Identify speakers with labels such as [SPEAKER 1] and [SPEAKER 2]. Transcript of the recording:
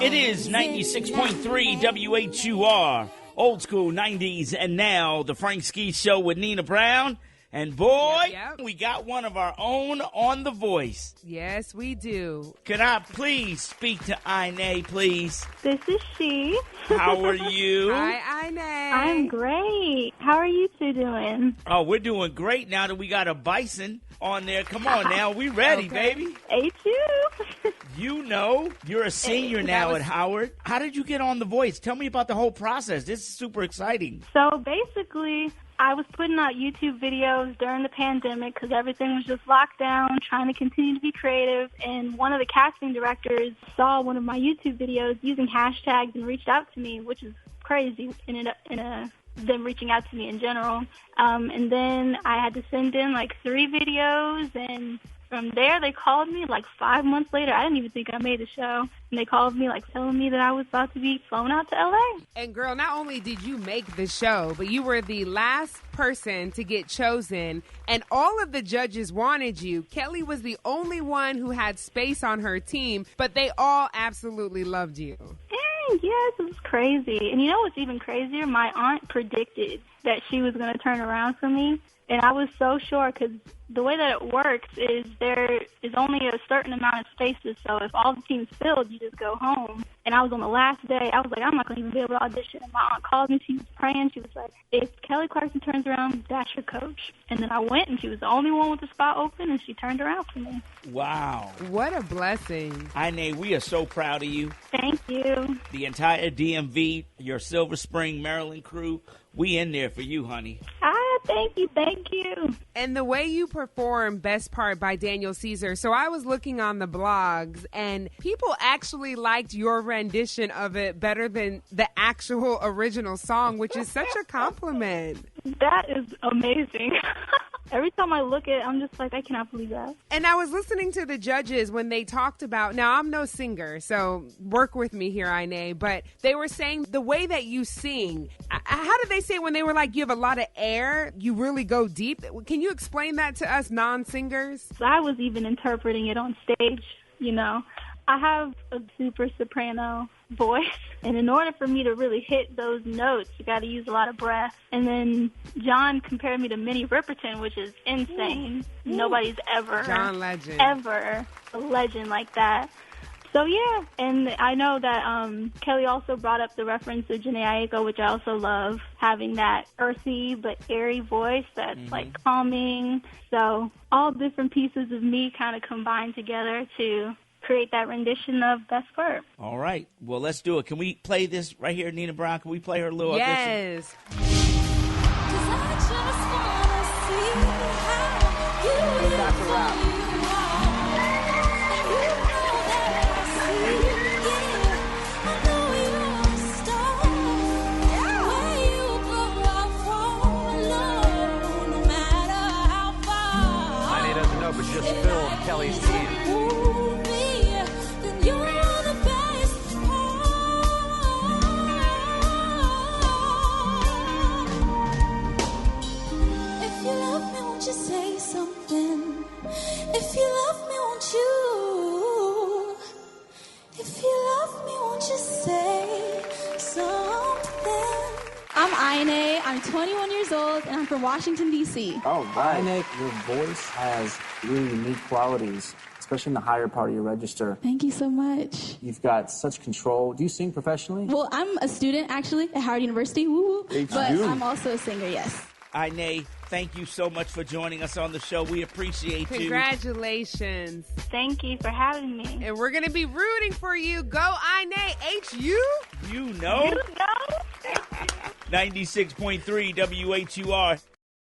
[SPEAKER 1] It is 96.3 WH.E.R. Old school 90s and now the Frank Ski Show with Nina Brown. And boy, we got one of our own on The Voice.
[SPEAKER 2] Yes, we do.
[SPEAKER 1] Can I please speak to Ainae, please?
[SPEAKER 3] This is she.
[SPEAKER 1] How are you?
[SPEAKER 2] Hi, Ainae.
[SPEAKER 3] I'm great. How are you two doing?
[SPEAKER 1] Oh, we're doing great now that we got a bison on there. Come on now, we ready, baby.
[SPEAKER 3] H.E.R.
[SPEAKER 1] You know, you're a senior now at Howard. How did you get on The Voice? Tell me about the whole process. This is super exciting.
[SPEAKER 3] So basically, I was putting out YouTube videos during the pandemic because everything was just locked down, trying to continue to be creative. And one of the casting directors saw one of my YouTube videos using hashtags and reached out to me, which is crazy in them reaching out to me in general. And then I had to send in like 3 videos, and from there, they called me like 5 months later. I didn't even think I made the show. And they called me like telling me that I was about to be flown out to L.A.
[SPEAKER 2] And girl, not only did you make the show, but you were the last person to get chosen. And all of the judges wanted you. Kelly was the only one who had space on her team, but they all absolutely loved you.
[SPEAKER 3] Yes, it was crazy. And you know what's even crazier? My aunt predicted that she was going to turn around for me. And I was so sure because the way that it works is there is only a certain amount of spaces. So if all the teams filled, you just go home. And I was on the last day. I was like, I'm not going to even be able to audition. And my aunt called me. She was praying. She was like, if Kelly Clarkson turns around, that's your coach. And then I went, and she was the only one with the spot open, and she turned around for me.
[SPEAKER 1] Wow.
[SPEAKER 2] What a blessing.
[SPEAKER 1] Ainae, we are so proud of you.
[SPEAKER 3] Thank you.
[SPEAKER 1] The entire DMV, your Silver Spring, Maryland crew, we in there for you, honey.
[SPEAKER 3] Thank you.
[SPEAKER 2] And the way you perform Best Part by Daniel Caesar. So I was looking on the blogs, and people actually liked your rendition of it better than the actual original song, which is such a compliment.
[SPEAKER 3] That is amazing. Every time I look at it, I'm just like, I cannot believe that.
[SPEAKER 2] And I was listening to the judges when they talked about, now I'm no singer, so work with me here, Ainae, but they were saying the way that you sing, how did they say when they were like, you have a lot of air, you really go deep? Can you explain that to us non-singers?
[SPEAKER 3] I was even interpreting it on stage, you know. I have a super soprano voice, and in order for me to really hit those notes, you got to use a lot of breath. And then John compared me to Minnie Riperton, which is insane. Nobody's ever a legend like that. So yeah, and I know that Kelly also brought up the reference to Jhené Aiko, which I also love, having that earthy but airy voice that's like calming. So all different pieces of me kind of combined together to create that rendition of Best Part.
[SPEAKER 1] All right. Well, let's do it. Can we play this right here, Nina Brown? Can we play her little audition?
[SPEAKER 2] Yes.
[SPEAKER 4] Ainae doesn't know, but just Phil, Kelly's team.
[SPEAKER 5] If you love me, won't you? If you love me, won't you say something?
[SPEAKER 6] I'm Ainae. I'm 21 years old, and I'm from Washington, D.C.
[SPEAKER 7] Oh, Ainae, your voice has really unique qualities, especially in the higher part of your register.
[SPEAKER 6] Thank you so much.
[SPEAKER 7] You've got such control. Do you sing professionally?
[SPEAKER 6] Well, I'm a student, actually, at Howard University. Woo-woo. But I'm also a singer, yes.
[SPEAKER 1] Ainae, thank you so much for joining us on the show. We appreciate you.
[SPEAKER 2] Congratulations.
[SPEAKER 3] Thank you for having me.
[SPEAKER 2] And we're going to be rooting for you. Go, Ainae. H.U.
[SPEAKER 1] You know. 96.3 WH.E.R.